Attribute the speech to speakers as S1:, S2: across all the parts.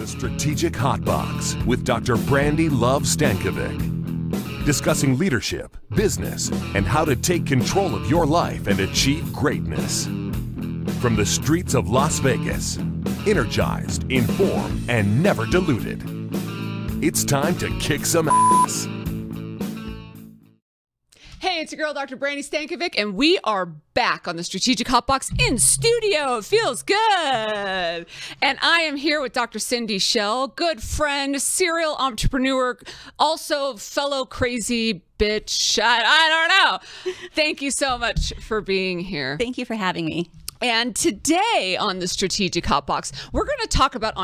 S1: The Strategic Hotbox with Dr. Brandi Luv Stankovic. Discussing leadership, business, and how to take control of your life and achieve greatness. From the streets of Las Vegas, energized, informed, and never diluted. It's time to kick some ass.
S2: Hey, it's your girl, Dr. Brandi Stankovic, and we are back on the Strategic Hotbox in studio. It feels good. And I am here with Dr. Cindy Shell, good friend, serial entrepreneur, also fellow crazy bitch. I don't know. Thank you so much for being here.
S3: Thank you for having me.
S2: And today on the Strategic Hotbox, we're going to talk about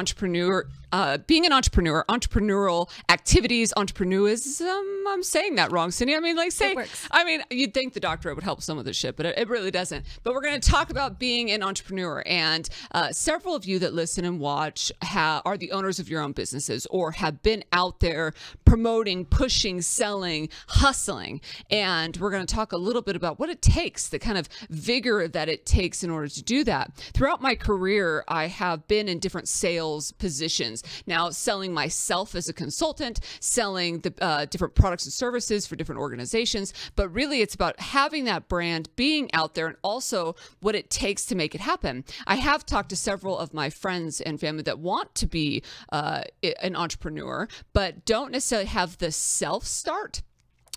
S2: being an entrepreneur, entrepreneurial activities, entrepreneurism. I'm saying that wrong, Cindy. I mean, you'd think the doctorate would help some of this shit, but it really doesn't. But we're going to talk about being an entrepreneur. And several of you that listen and watch are the owners of your own businesses or have been out there promoting, pushing, selling, hustling. And we're going to talk a little bit about what it takes, the kind of vigor that it takes in order to do that. Throughout my career, I have been in different sales positions. Now, selling myself as a consultant, selling the different products and services for different organizations. But really, it's about having that brand, being out there, and also what it takes to make it happen. I have talked to several of my friends and family that want to be an entrepreneur, but don't necessarily have the self-start.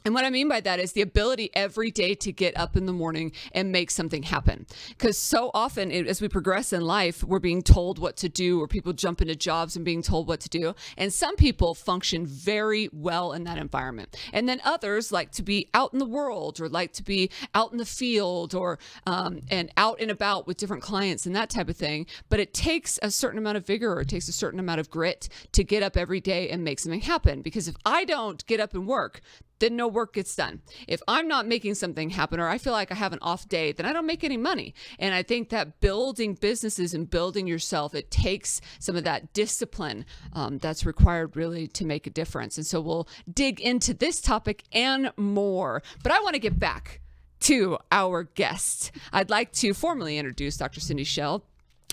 S2: And what I mean by that is the ability every day to get up in the morning and make something happen. Because so often as we progress in life, we're being told what to do, or people jump into jobs and being told what to do. And some people function very well in that environment. And then others like to be out in the world, or like to be out in the field, or and out and about with different clients and that type of thing. But it takes a certain amount of vigor, or it takes a certain amount of grit to get up every day and make something happen. Because if I don't get up and work, then no work gets done. If I'm not making something happen, or I feel like I have an off day, then I don't make any money. And I think that building businesses and building yourself, it takes some of that discipline that's required really to make a difference. And so we'll dig into this topic and more. But I want to get back to our guest. I'd like to formally introduce Dr. Cindy Shell.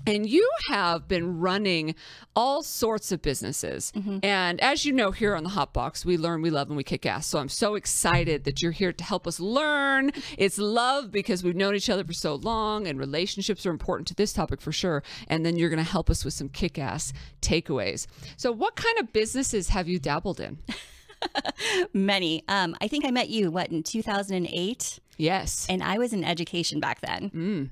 S2: And you have been running all sorts of businesses. Mm-hmm. And as you know, here on the Hotbox, we learn, we love, and we kick ass. So I'm so excited that you're here to help us learn. It's love because we've known each other for so long, and relationships are important to this topic for sure. And then you're going to help us with some kick-ass takeaways. So what kind of businesses have you dabbled in?
S3: Many. I think I met you, in 2008?
S2: Yes.
S3: And I was in education back then.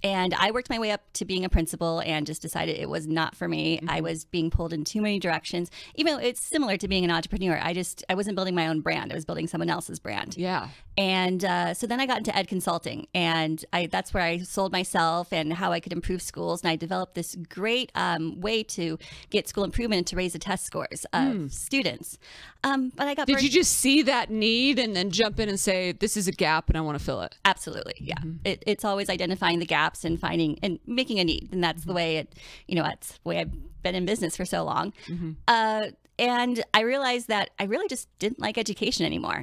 S3: And I worked my way up to being a principal and just decided it was not for me. Mm-hmm. I was being pulled in too many directions. Even though it's similar to being an entrepreneur, I wasn't building my own brand. I was building someone else's brand. Yeah. And so then I got into ed consulting, and that's where I sold myself and how I could improve schools. And I developed this great way to get school improvement and to raise the test scores of students. But I got
S2: Did you just see that need and then jump in and say, this is a gap and I want to fill it?
S3: Absolutely. Yeah. Mm-hmm. It's always identifying the gaps and finding and making a need. And that's the way that's the way I've been in business for so long. Mm-hmm. And I realized that I really just didn't like education anymore.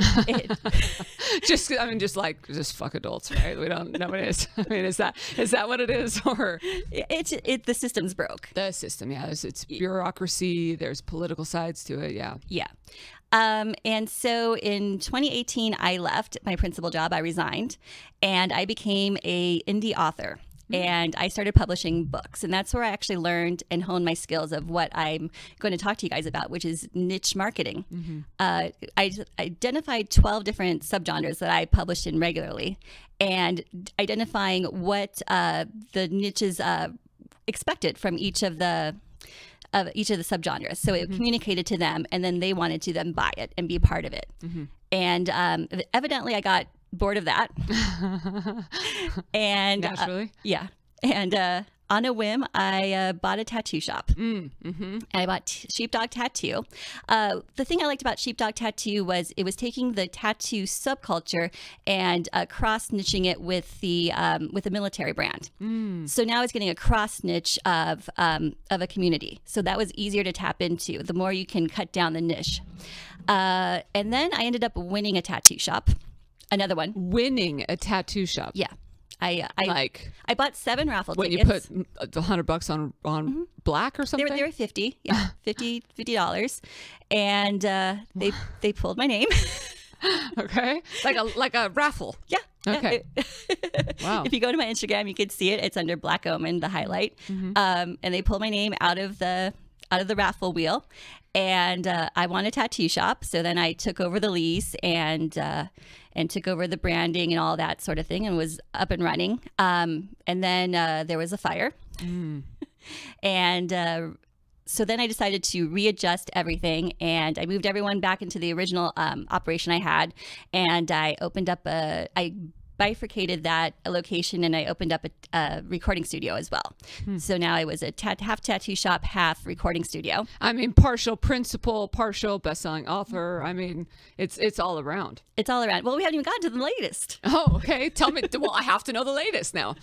S2: Just fuck adults, right? We don't know what it is. I mean, is that what it is? Or
S3: the system's broke.
S2: The system, yeah. It's bureaucracy. There's political sides to it. Yeah.
S3: Yeah. And so in 2018, I left my principal job. I resigned, and I became an indie author. And I started publishing books, and that's where I actually learned and honed my skills of what I'm going to talk to you guys about, which is niche marketing. Mm-hmm. I identified 12 different subgenres that I published in regularly, and identifying what the niches expected from each of the subgenres. So it communicated to them, and then they wanted to then buy it and be part of it. Mm-hmm. And evidently I got bored of that. And
S2: naturally.
S3: Yeah. And on a whim, I bought a tattoo shop. Mm-hmm. And I bought Sheepdog Tattoo. The thing I liked about Sheepdog Tattoo was it was taking the tattoo subculture and cross-niching it with the military brand. Mm. So now it's getting a cross-niche of a community. So that was easier to tap into, the more you can cut down the niche. And then I ended up winning a tattoo shop. Another one.
S2: Winning a tattoo shop.
S3: Yeah. I bought 7 raffle
S2: when
S3: tickets.
S2: you put $100 on black or something.
S3: They were $50, yeah, $50, and they pulled my name.
S2: Okay, like a raffle.
S3: Yeah.
S2: Okay. Wow.
S3: If you go to my Instagram, you could see it. It's under Black Omen, the highlight, and they pulled my name out of the raffle wheel, and I want a tattoo shop. So then I took over the lease and took over the branding and all that sort of thing, and was up and running. And then there was a fire, and so then I decided to readjust everything, and I moved everyone back into the original operation I had, and I opened up I bifurcated that location, and I opened up a recording studio as well. So now I was a half tattoo shop, half recording studio.
S2: I mean, partial principal, partial best-selling author. I mean, it's all around.
S3: It's all around. Well, we haven't even gotten to the latest.
S2: Oh, okay. Tell me. Well, I have to know the latest now.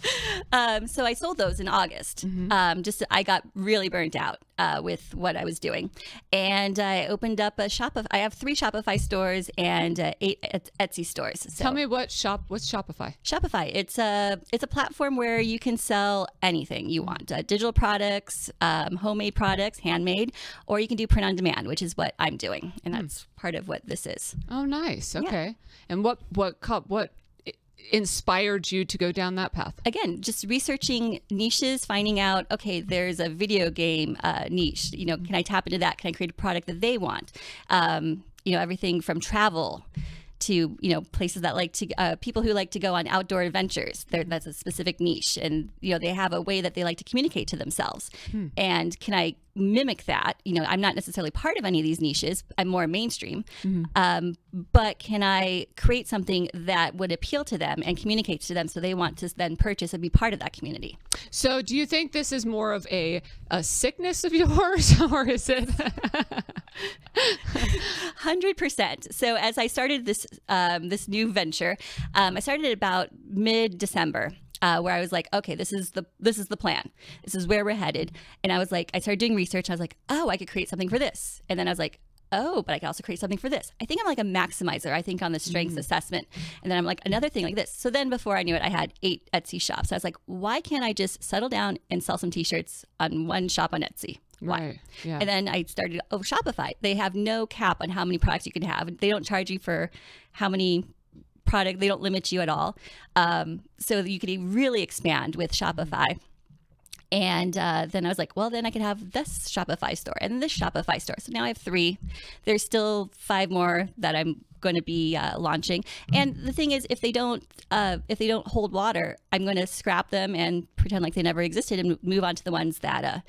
S3: So I sold those in August. I got really burnt out with what I was doing, and I opened up a Shopify. I have 3 Shopify stores and 8 Etsy stores. So
S2: Tell me what's Shopify?
S3: Shopify. It's a platform where you can sell anything you want: digital products, homemade products, handmade, or you can do print on demand, which is what I'm doing, and that's part of what this is.
S2: Oh, nice. Okay.
S3: Yeah.
S2: And what inspired you to go down that path?
S3: Again, just researching niches, finding out, okay, there's a video game niche. You know, can I tap into that? Can I create a product that they want? You know, everything from travel to, you know, places that like to, people who like to go on outdoor adventures. That's a specific niche, and, you know, they have a way that they like to communicate to themselves. And can I mimic that? You know, I'm not necessarily part of any of these niches. I'm more mainstream. But can I create something that would appeal to them and communicate to them so they want to then purchase and be part of that community?
S2: So do you think this is more of a sickness of yours, or is it?
S3: 100%. So as I started this new venture, I started at about mid-December. Where I was like, okay, this is the plan. This is where we're headed. And I was like, I started doing research. I was like, oh, I could create something for this. And then I was like, oh, but I can also create something for this. I think I'm like a maximizer, I think, on the strengths assessment. And then I'm like, another thing like this. So then before I knew it, I had 8 Etsy shops. I was like, why can't I just settle down and sell some t-shirts on one shop on Etsy? Why?
S2: Right. Yeah.
S3: And then I started Shopify. They have no cap on how many products you can have. They don't charge you for how many product. They don't limit you at all. So you could really expand with Shopify. And then I was like, well, then I can have this Shopify store and this Shopify store. So now I have 3. There's still 5 more that I'm going to be launching. And the thing is, if they don't hold water, I'm going to scrap them and pretend like they never existed and move on to the ones that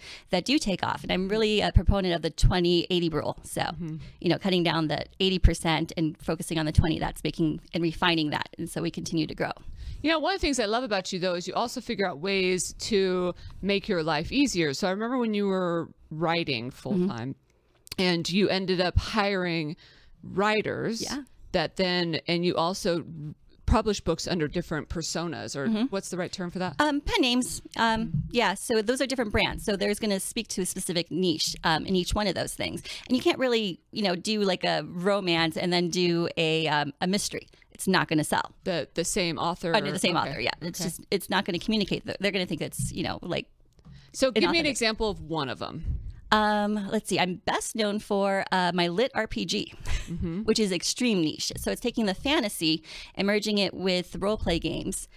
S3: do take off. And I'm really a proponent of the 20-80 rule. So, you know, cutting down the 80% and focusing on the 20, that's making and refining that. And so we continue to grow.
S2: You know, one of the things I love about you, though, is you also figure out ways to make your life easier. So I remember when you were writing full-time and you ended up hiring writers that then, and you also publish books under different personas, or what's the right term for that?
S3: Pen names. Yeah, so those are different brands. So there's going to speak to a specific niche in each one of those things. And you can't really, you know, do like a romance and then do a mystery. It's not going to sell.
S2: The same author?
S3: Under the same author, yeah. It's just, it's not going to communicate. They're going to think that's, you know, like.
S2: So give me an example of one of them.
S3: Let's see. I'm best known for my lit RPG, which is extreme niche. So it's taking the fantasy and merging it with role play games.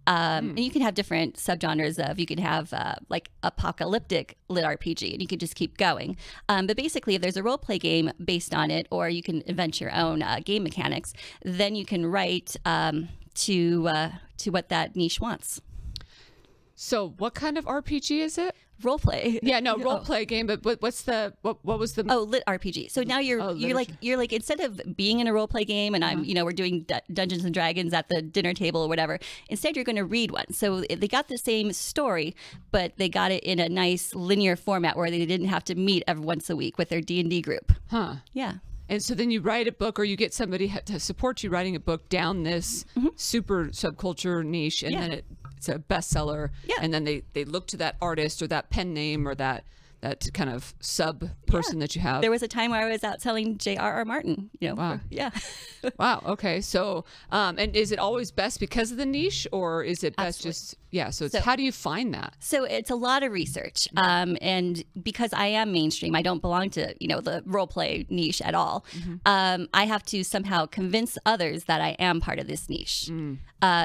S3: And you can have different subgenres of, you can have like apocalyptic lit RPG, and you can just keep going. But basically, if there's a role play game based on it, or you can invent your own game mechanics, then you can write to what that niche wants.
S2: So what kind of RPG is it?
S3: Role play.
S2: Yeah, no, role play game, but what was the
S3: lit RPG. So now you're like instead of being in a role play game and I'm, you know, we're doing Dungeons and Dragons at the dinner table or whatever, instead you're going to read one. So they got the same story, but they got it in a nice linear format where they didn't have to meet every once a week with their D&D group. Yeah.
S2: And so then you write a book, or you get somebody to support you writing a book down this super subculture niche, and then it's a bestseller. Yeah. And then they look to that artist or that pen name or that that kind of sub person that you have.
S3: There was a time where I was out selling J.R.R. Martin, you know.
S2: Wow.
S3: Yeah.
S2: Wow. Okay. So, and is it always best because of the niche, or is it best just, so it's, how do you find that?
S3: So it's a lot of research. And because I am mainstream, I don't belong to, you know, the role play niche at all. I have to somehow convince others that I am part of this niche.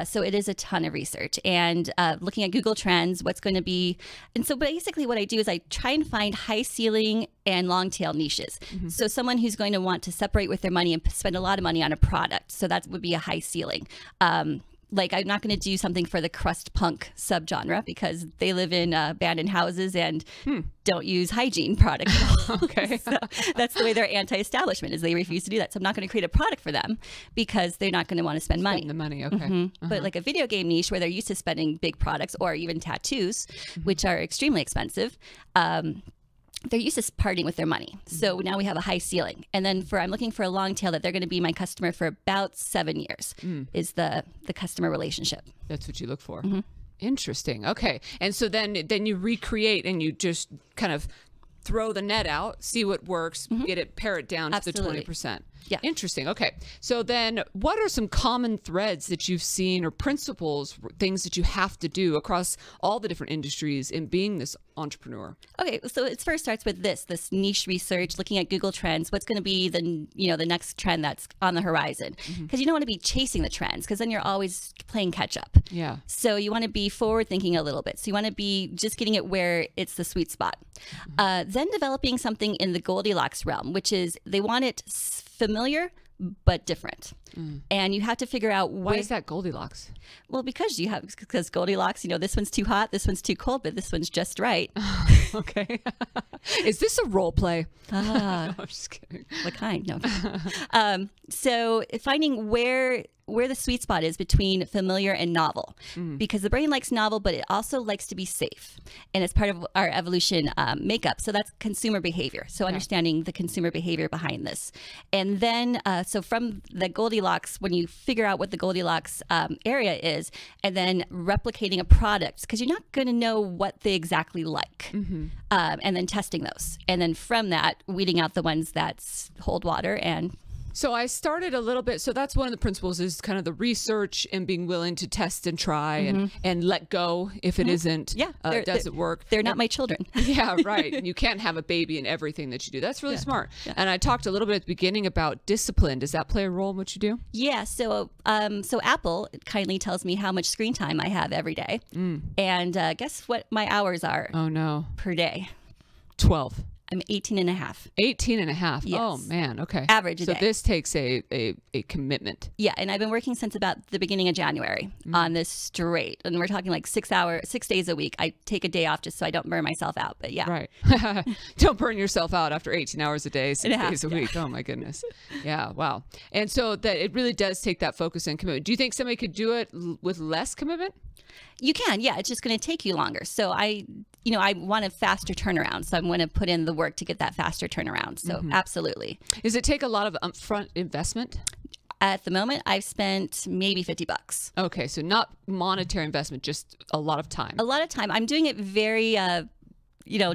S3: So it is a ton of research and looking at Google Trends, what's going to be. And so basically what I do is I try and find high ceiling and long tail niches. So someone who's going to want to separate with their money and spend a lot of money on a product. So that would be a high ceiling. Like I'm not going to do something for the crust punk subgenre because they live in abandoned houses and don't use hygiene products at all. Okay. So that's the way they're anti-establishment is they refuse to do that. So I'm not going to create a product for them because they're not going to want to spend money.
S2: The money, okay.
S3: But like a video game niche where they're used to spending big products or even tattoos, which are extremely expensive, they're used to parting with their money. So now we have a high ceiling. And then I'm looking for a long tail that they're going to be my customer for about 7 years is the customer relationship.
S2: That's what you look for. Interesting. Okay. And so then you recreate and you just kind of throw the net out, see what works, pare it down to the 20%. Yeah. Interesting. Okay. So then what are some common threads that you've seen or principles, things that you have to do across all the different industries in being this entrepreneur? Okay.
S3: So it first starts with this niche research, looking at Google Trends, what's going to be the next trend that's on the horizon. Because you don't want to be chasing the trends because then you're always playing catch up.
S2: Yeah.
S3: So you want to be forward thinking a little bit. So you want to be just getting it where it's the sweet spot. Then developing something in the Goldilocks realm, which is they want it familiar but different. And you have to figure out
S2: why is that Goldilocks?
S3: Well, because Goldilocks, this one's too hot, this one's too cold, but this one's just right.
S2: Okay. Is this a role play? No, I'm just kidding.
S3: What kind? No. So finding where the sweet spot is between familiar and novel, because the brain likes novel, but it also likes to be safe, and it's part of our evolution makeup. So that's consumer behavior. So understanding the consumer behavior behind this, and then so from the Goldilocks, when you figure out what the Goldilocks area is, and then replicating a product, because you're not going to know what they exactly like, and then testing those, and then from that weeding out the ones that hold water. And
S2: so I started a little bit. So that's one of the principles is kind of the research and being willing to test and try and let go if it isn't, doesn't work.
S3: They're not my children.
S2: Yeah, right. You can't have a baby in everything that you do. That's really smart. Yeah. And I talked a little bit at the beginning about discipline. Does that play a role in what you do?
S3: Yeah. So Apple kindly tells me how much screen time I have every day. And guess what my hours are?
S2: Oh, no.
S3: Per day?
S2: 12.
S3: I'm 18 and a half.
S2: 18 and a half.
S3: Yes.
S2: Oh, man. Okay.
S3: Average a day.
S2: So this takes a commitment.
S3: Yeah. And I've been working since about the beginning of January on this straight. And we're talking like 6 days a week. I take a day off just so I don't burn myself out. But yeah.
S2: Right. Don't burn yourself out after 18 hours a day, 6 days a week. Oh, my goodness. Yeah. Wow. And so that it really does take that focus and commitment. Do you think somebody could do it with less commitment?
S3: You can, yeah. It's just going to take you longer. So I want a faster turnaround. So I'm going to put in the work to get that faster turnaround. So absolutely.
S2: Does it take a lot of upfront investment?
S3: At the moment, I've spent maybe $50.
S2: Okay, so not monetary investment, just a lot of time.
S3: A lot of time. I'm doing it very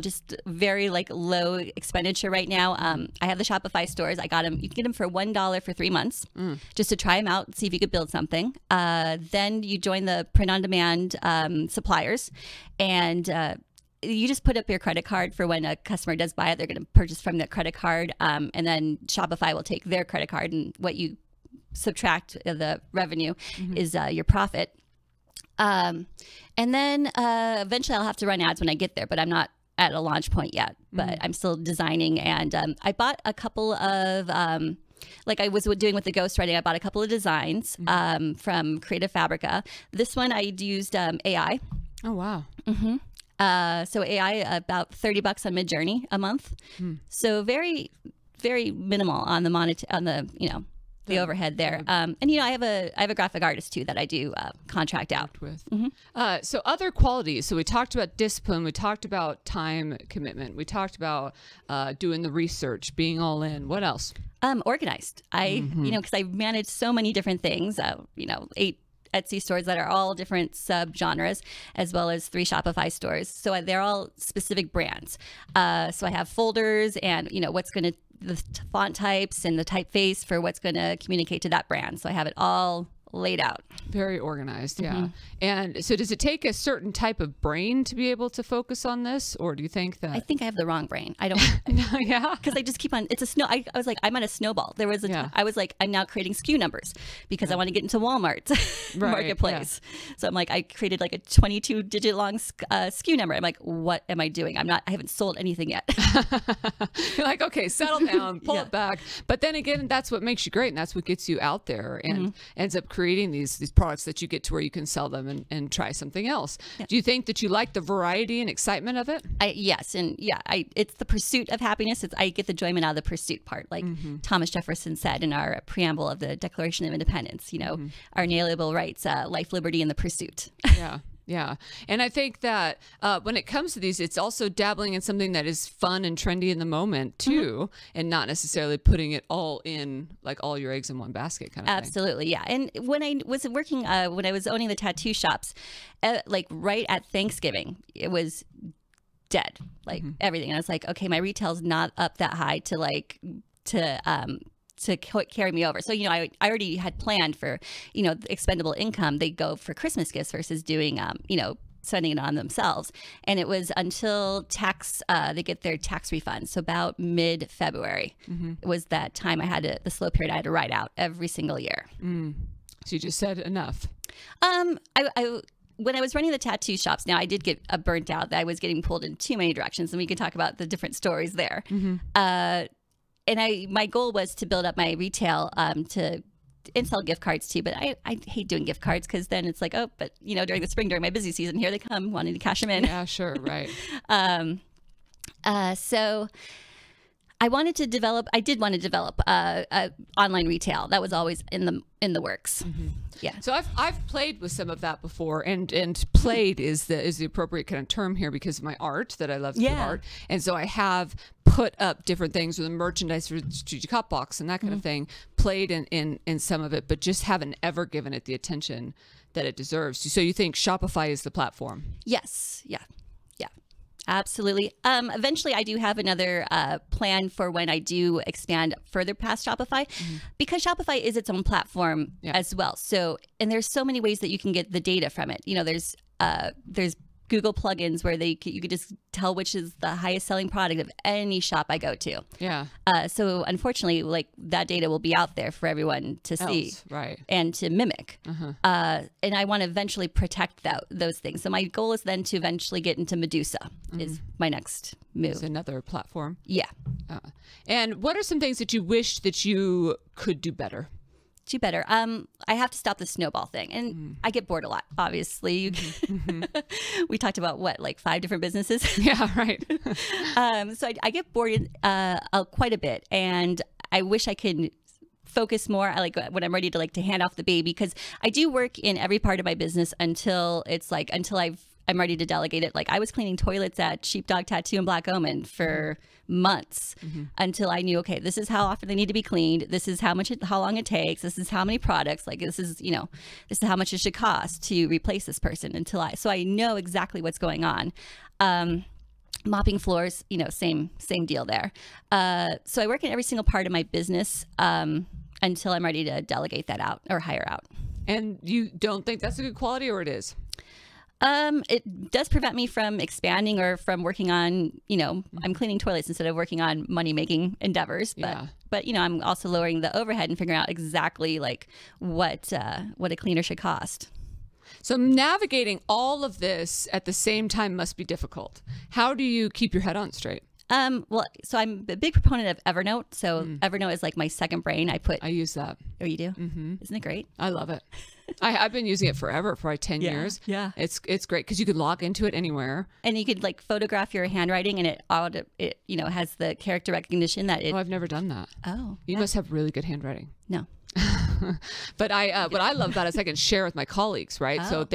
S3: just very like low expenditure right now. I have the Shopify stores. I got them. You can get them for $1 for 3 months just to try them out, see if you could build something. Then you join the print-on-demand suppliers, and you just put up your credit card for when a customer does buy it. They're going to purchase from the credit card, and then Shopify will take their credit card, and what you subtract the revenue is your profit. And then eventually I'll have to run ads when I get there, but I'm not at a launch point yet, but I'm still designing. And I bought a couple of, like I was doing with the ghostwriting, I bought a couple of designs from Creative Fabrica. This one I used AI.
S2: Oh, wow.
S3: So AI, about $30 on Midjourney a month. So very, very minimal on the the overhead there. And I have a graphic artist too that I do contract out
S2: with. So other qualities. So we talked about discipline. We talked about time commitment. We talked about doing the research, being all in. What else?
S3: Organized. Because I manage so many different things. Etsy stores that are all different sub-genres, as well as 3 Shopify stores. So they're all specific brands. So I have folders and, what's going to, the font types and the typeface for what's going to communicate to that brand. So I have it all laid out.
S2: Very organized, yeah. And so does it take a certain type of brain to be able to focus on this, or do you think that...
S3: I think I have the wrong brain. I don't...
S2: Yeah.
S3: Because I just keep on... It's a snow... I was like, I'm on a snowball. There was a... I was like, I'm now creating SKU numbers because I want to get into Walmart marketplace. Yeah. So I'm like, I created like a 22-digit long SKU number. I'm like, what am I doing? I haven't sold anything yet.
S2: You're like, okay, settle down, pull it back. But then again, that's what makes you great, and that's what gets you out there and ends up creating these products that you get to where you can sell them and try something else. Yeah. Do you think that you like the variety and excitement of it?
S3: Yes. And it's the pursuit of happiness. I get the enjoyment out of the pursuit part. Like Thomas Jefferson said in our preamble of the Declaration of Independence, our inalienable rights, life, liberty, and the pursuit.
S2: Yeah. Yeah. And I think that when it comes to these, it's also dabbling in something that is fun and trendy in the moment too, and not necessarily putting it all in, like all your eggs in one basket kind of
S3: Absolutely.
S2: thing.
S3: Yeah. And when I was working, when I was owning the tattoo shops, like right at Thanksgiving, it was dead, like everything. And I was like, okay, my retail's not up that high to carry me over. So, I already had planned for, expendable income. They go for Christmas gifts versus doing, spending it on themselves. And it was until they get their tax refund. So about mid-February was that time the slow period I had to ride out every single year.
S2: So you just said enough.
S3: When I was running the tattoo shops, now I did get burnt out that I was getting pulled in too many directions, and we can talk about the different stories there. And my goal was to build up my retail to sell gift cards too, but I hate doing gift cards because then it's like, but during the spring, during my busy season, here they come wanting to cash them in.
S2: Yeah, sure, right.
S3: So I did want to develop online retail. That was always in the works. Yeah.
S2: So I've played with some of that before, and played is the appropriate kind of term here because of my art that I love to do art, and so I have put up different things with the merchandise for Strategic Hotbox and that kind of thing. Played in some of it, but just haven't ever given it the attention that it deserves. So you think Shopify is the platform?
S3: Yes. Yeah. Absolutely. Eventually, I do have another plan for when I do expand further past Shopify, because Shopify is its own platform as well. So, and there's so many ways that you can get the data from it. There's Google plugins where you could just tell which is the highest selling product of any shop I go to.
S2: Yeah.
S3: So unfortunately, like that data will be out there for everyone to see and to mimic. And I want to eventually protect those things. So my goal is then to eventually get into Medusa is my next move.
S2: It's another platform.
S3: Yeah.
S2: And what are some things that you wish that you could do better?
S3: I have to stop the snowball thing, and I get bored a lot. Obviously, we talked about like 5 different businesses.
S2: Yeah, right.
S3: So I get bored quite a bit, and I wish I could focus more. I like when I'm ready to hand off the baby, because I do work in every part of my business until I'm ready to delegate it. Like I was cleaning toilets at Sheepdog Tattoo and Black Omen for months until I knew, okay, this is how often they need to be cleaned. This is how long it takes. This is how many products. Like this is how much it should cost to replace this person so I know exactly what's going on. Mopping floors, same deal there. So I work in every single part of my business until I'm ready to delegate that out or hire out.
S2: And you don't think that's a good quality, or it is?
S3: It does prevent me from expanding or from working on, I'm cleaning toilets instead of working on money-making endeavors. But I'm also lowering the overhead and figuring out exactly like what a cleaner should cost.
S2: So navigating all of this at the same time must be difficult. How do you keep your head on straight?
S3: Well, so I'm a big proponent of Evernote. So Evernote is like my second brain. I use that. Oh, you do? Isn't it great?
S2: I love it. I've been using it forever, for like 10 years.
S3: Yeah.
S2: It's great because you could log into it anywhere.
S3: And you could like photograph your handwriting, and it has the character recognition that it...
S2: Oh, I've never done that.
S3: Oh.
S2: You must have really good handwriting.
S3: No.
S2: But what I love about it is I can share with my colleagues, right? So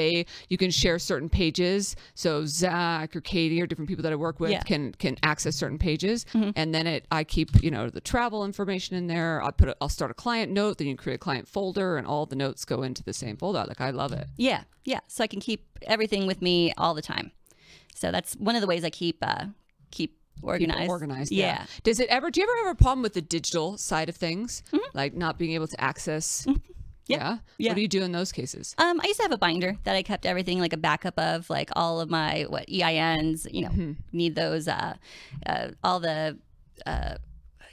S2: you can share certain pages. So Zach or Katie or different people that I work with can access certain pages, and then I keep the travel information in there. I'll start a client note, then you create a client folder, and all the notes go into the same folder. Like, I love it.
S3: Yeah. So I can keep everything with me all the time. So that's one of the ways I keep organized. Yeah.
S2: Do you ever have a problem with the digital side of things, like not being able to access? Yeah. What do you do in those cases?
S3: I used to have a binder that I kept everything, like a backup of, like all of my EINs. Need those all the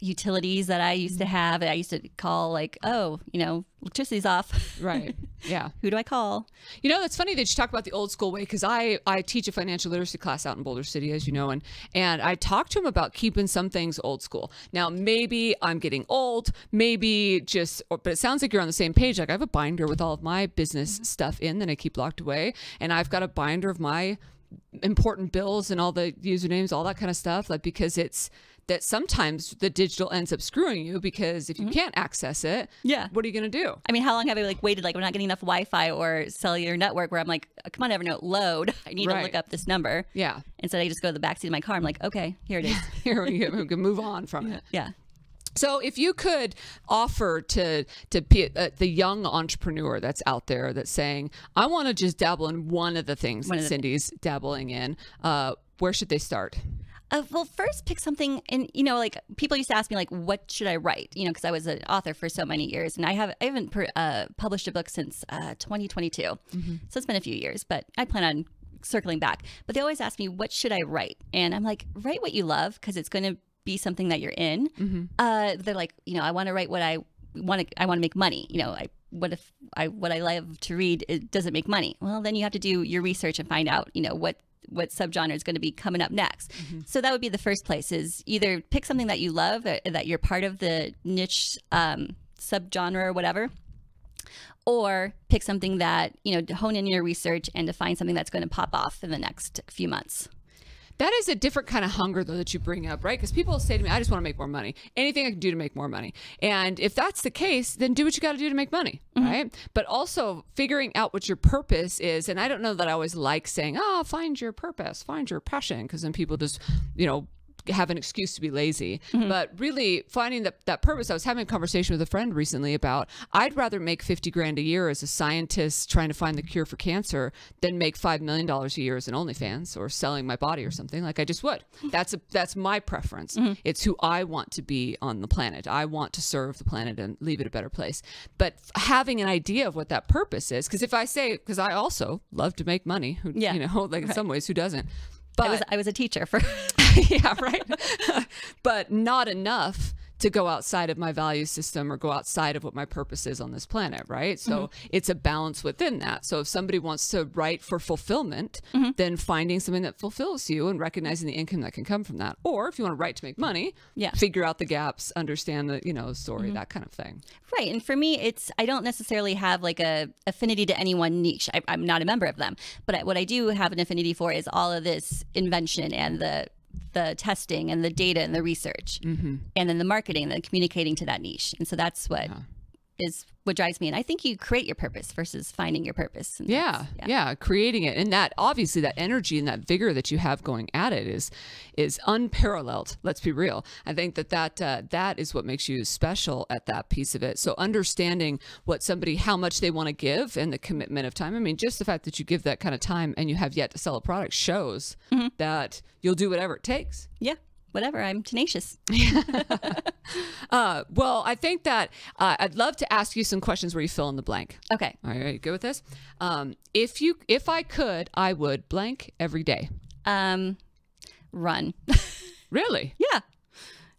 S3: utilities that I used to have. I used to call, like, electricity's off.
S2: Right. Yeah.
S3: Who do I call?
S2: It's funny that you talk about the old school way, because I teach a financial literacy class out in Boulder City, as you know, and I talked to him about keeping some things old school. Now, maybe I'm getting old, but it sounds like you're on the same page. Like, I have a binder with all of my business stuff in that I keep locked away, and I've got a binder of my important bills and all the usernames, all that kind of stuff, like, because it's that sometimes the digital ends up screwing you, because if you can't access it, what are you going to do?
S3: I mean, how long have I waited? Like, I'm not getting enough Wi-Fi or cellular network where I'm like, come on, Evernote, load. I need to look up this number. Yeah. Instead, I just go to the backseat of my car. I'm like, okay, here it is.
S2: Here we can move on from it.
S3: Yeah.
S2: So if you could offer to the young entrepreneur that's out there that's saying, I want to just dabble in one of the things that Cindy's dabbling in, where should they start?
S3: Well, first pick something, and like, people used to ask me, like, what should I write? Because I was an author for so many years, and I haven't published a book since 2022. So it's been a few years, but I plan on circling back. But they always ask me, what should I write? And I'm like, write what you love, because it's going to be something that you're in. They're like, I want to write what I want to make money. What if what I love to read, it doesn't make money? Well, then you have to do your research and find out, what subgenre is going to be coming up next. So that would be the first place, is either pick something that you love, that you're part of the niche subgenre or whatever, or pick something that, hone in your research and to find something that's going to pop off in the next few months.
S2: That is a different kind of hunger, though, that you bring up, right? Because people say to me, I just want to make more money. Anything I can do to make more money. And if that's the case, then do what you got to do to make money, right? But also figuring out what your purpose is. And I don't know that I always like saying, find your purpose, find your passion, because then people just, have an excuse to be lazy. But really finding that purpose. I was having a conversation with a friend recently about, I'd rather make 50 grand a year as a scientist trying to find the cure for cancer than make $5 million a year as an OnlyFans or selling my body or something. Like, I just would. That's my preference. It's who I want to be on the planet. I want to serve the planet and leave it a better place. But having an idea of what that purpose is, because I also love to make money, in some ways, who doesn't? But
S3: I was a teacher for
S2: yeah, right. But not enough to go outside of my value system or go outside of what my purpose is on this planet, right? So it's a balance within that. So if somebody wants to write for fulfillment, then finding something that fulfills you and recognizing the income that can come from that. Or if you want to write to make money, figure out the gaps, understand the story, that kind of thing.
S3: Right. And for me, I don't necessarily have like a affinity to any one niche. I'm not a member of them. But what I do have an affinity for is all of this invention and the testing and the data and the research, and then the marketing and the communicating to that niche. And so that's what is what drives me. And I think you create your purpose versus finding your purpose. And
S2: creating it. And that, obviously, that energy and that vigor that you have going at it is unparalleled. Let's be real. I think that is what makes you special at that piece of it. So understanding how much they want to give and the commitment of time. I mean, just the fact that you give that kind of time and you have yet to sell a product shows that you'll do whatever it takes.
S3: Yeah. Whatever. I'm tenacious.
S2: Well, I think that I'd love to ask you some questions where you fill in the blank.
S3: Okay.
S2: All right. Good with this? If I could, I would blank every day.
S3: Run.
S2: Really?
S3: Yeah.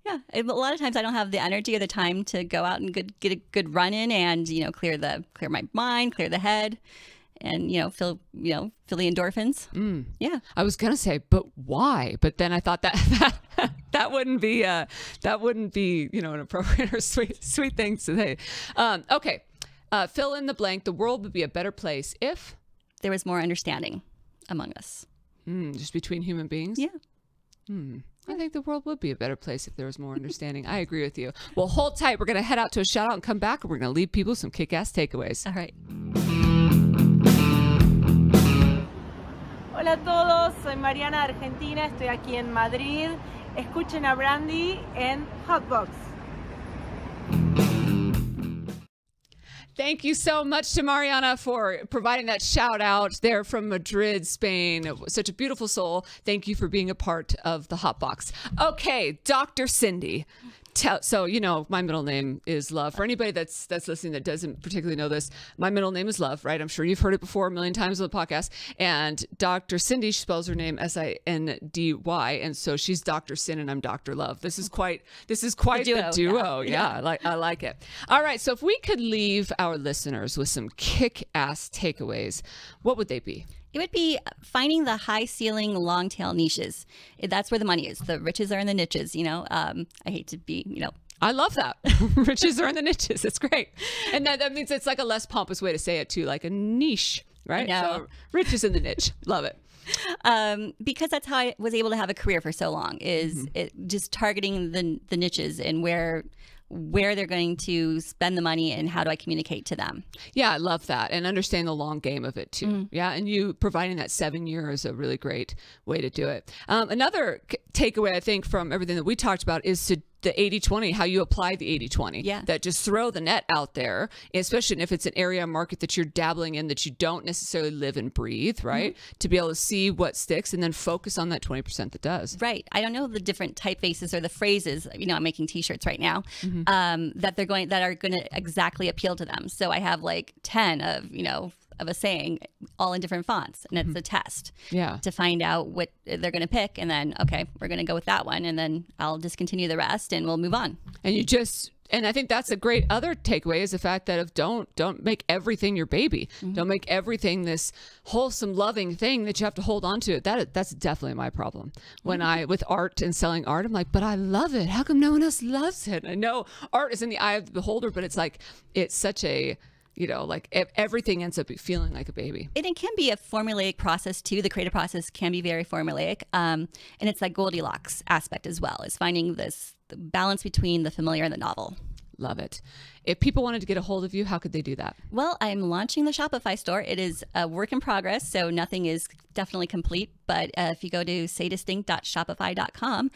S3: Yeah. A lot of times I don't have the energy or the time to go out and get a good run in and, clear my mind, clear the head. And feel the endorphins. Yeah, I
S2: was gonna say, but why? But then I thought that wouldn't be an appropriate or sweet thing to say. Okay, fill in the blank. The world would be a better place if
S3: there was more understanding among us.
S2: Just between human beings.
S3: Yeah.
S2: I think the world would be a better place if there was more understanding. I agree with you. Well, hold tight. We're going to head out to a shout out and come back, and we're going to leave people some kick-ass takeaways.
S3: All right.
S4: Hola a todos, soy Mariana de Argentina, estoy aquí en Madrid. Escuchen a Brandi en Hotbox.
S2: Thank you so much to Mariana for providing that shout out there from Madrid, Spain. Such a beautiful soul. Thank you for being a part of the Hotbox. Okay, Dr. Cindy. So, you know, my middle name is Love. For anybody that's listening that doesn't particularly know this, my middle name is Love, right? I'm sure you've heard it before a million times on the podcast. And Dr. Cindy, she spells her name S-I-N-D-Y. And so she's Dr. Sin and I'm Dr. Love. This is quite the duo. Yeah. I like it. All right. So if we could leave our listeners with some kick-ass takeaways, what would they be?
S3: It would be finding the high ceiling, long tail niches. That's where the money is. The riches are in the niches, you know. I hate to be, you know.
S2: I love that. Riches are in the niches. It's great. And that means it's like a less pompous way to say it too, like a niche, right? So riches in the niche. Love it.
S3: Because that's how I was able to have a career for so long, is it just targeting the niches and where they're going to spend the money and how do I communicate to them.
S2: Yeah, I love that. And understand the long game of it too. Yeah. And you providing that 7 years is a really great way to do it. Another takeaway, I think, from everything that we talked about is the 80-20, how you apply the 80-20.
S3: Yeah.
S2: That just throw the net out there, especially if it's an area market that you're dabbling in that you don't necessarily live and breathe, right? To be able to see what sticks and then focus on that 20% that does.
S3: Right. I don't know the different typefaces or the phrases, you know, I'm making t-shirts right now, that are going to exactly appeal to them. So I have like 10 of a saying all in different fonts, and it's a test to find out what they're going to pick, and then okay, we're going to go with that one, and then I'll discontinue the rest and we'll move on.
S2: And I think that's a great other takeaway is the fact that don't make everything your baby. Don't make everything this wholesome, loving thing that you have to hold on to. That's definitely my problem. When with art and selling art, I'm like, but I love it. How come no one else loves it? I know art is in the eye of the beholder, but it's like, it's such a, you know, like everything ends up feeling like a baby.
S3: And it can be a formulaic process too. The creative process can be very formulaic. And it's like Goldilocks aspect as well, is finding the balance between the familiar and the novel.
S2: Love it. If people wanted to get a hold of you, how could they do that?
S3: Well, I'm launching the Shopify store. It is a work in progress, so nothing is definitely complete. But if you go to saydistinct.shopify.com,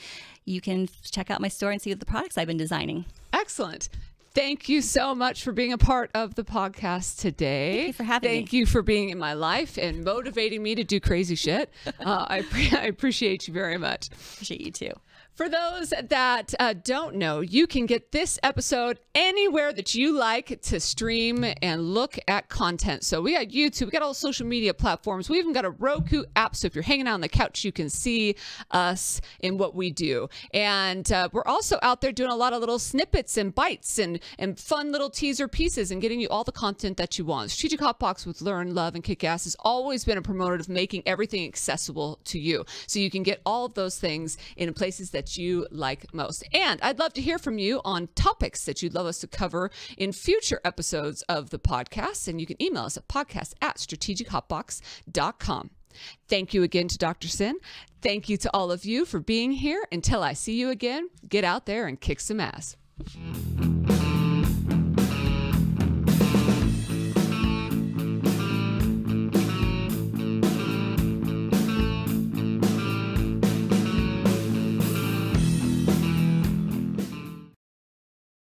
S3: you can check out my store and see the products I've been designing.
S2: Excellent. Thank you so much for being a part of the podcast today.
S3: Thank you for having me.
S2: Thank you for being in my life and motivating me to do crazy shit. I appreciate you very much.
S3: Appreciate you too.
S2: For those that don't know, you can get this episode anywhere that you like to stream and look at content. So we got YouTube, we got all social media platforms. We even got a Roku app. So if you're hanging out on the couch, you can see us in what we do. And we're also out there doing a lot of little snippets and bites and fun little teaser pieces and getting you all the content that you want. Strategic Hotbox with Learn, Love, and Kick Ass has always been a promoter of making everything accessible to you. So you can get all of those things in places that you like most. And I'd love to hear from you on topics that you'd love us to cover in future episodes of the podcast. And you can email us at podcast@strategichotbox.com. Thank you again to Dr. Sin. Thank you to all of you for being here. Until I see you again, get out there and kick some ass.